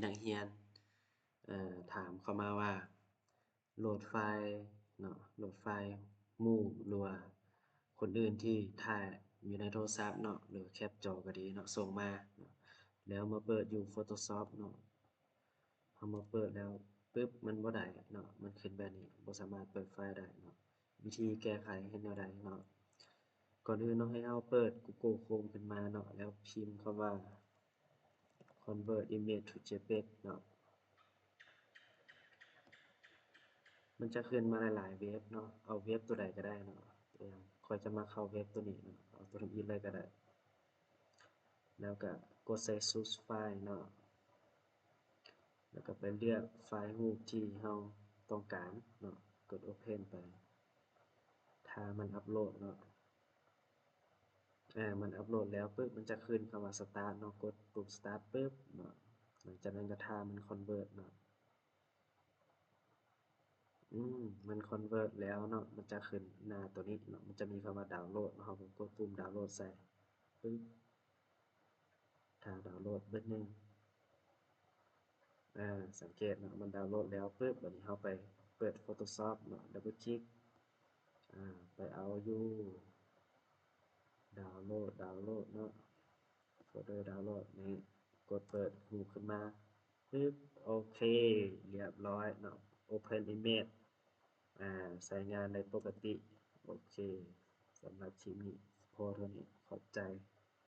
นักเรียนถามเข้ามาว่าโหลดไฟล์เนาะโหลดไฟล์หมู่หรือว่าคนอื่นที่ถ่ายอยู่ในโทรศัพท์เนาะหรือแคปจอก็ดีเนาะส่งมาเนาะแล้วมาเปิดอยู่ Photoshop เนาะพอมาเปิดแล้วปึ๊บมันบ่ได้เนาะมันขึ้นแบบนี้บ่สามารถเปิดไฟล์ได้เนาะวิธีแก้ไขเฮ็ดแนวใดเนาะก่อนอื่นเนาะให้เราเปิด Google Chrome ขึ้นมาเนาะแล้วพิมพ์คำว่า convert image to JPEG เนาะมันจะขึ้นมาหลายๆเว็บเนาะเอาเว็บตัวใดก็ได้เนาะอย่างข้อยจะมาเข้าเว็บตัวนี้เนาะเอาตัวนี้เลยก็ได้แล้วก็กดใส่ source file เนาะแล้วก็ไปเลือกไฟล์รูปที่เราต้องการเนาะกด open ไปถ้ามันอัปโหลดเนาะมันอัปโหลดแล้วปึ๊บมันจะขึ้นคำว่า start เนาะกดปุ่ม start ปึ๊บเนาะหลังจากนั้นก็ท่ามัน convert เนาะมัน convert แล้วเนาะมันจะขึ้นหน้าตัวนี้เนาะมันจะมีคำว่าดาวน์โหลดเนาะเราก็กดปุ่มดาวน์โหลดใส่ปึ๊บถ้าดาวน์โหลดเบิดหนึ่งสังเกตเนาะมันดาวน์โหลดแล้วปึ๊บบัดนี้เราไปเปิด Photoshop เนาะดับเบิลคลิกไปเอาอยู่ดาวน์โหลดเนาะโฟลเดอร์ดาวน์โหลดนี่กดเปิดรูปขึ้นมาปึ๊บโอเคเรียบร้อยเนาะ Open Image ใช้งานได้ปกติโอเคสำหรับคลิปนี้พอเท่านี้ขอบใจ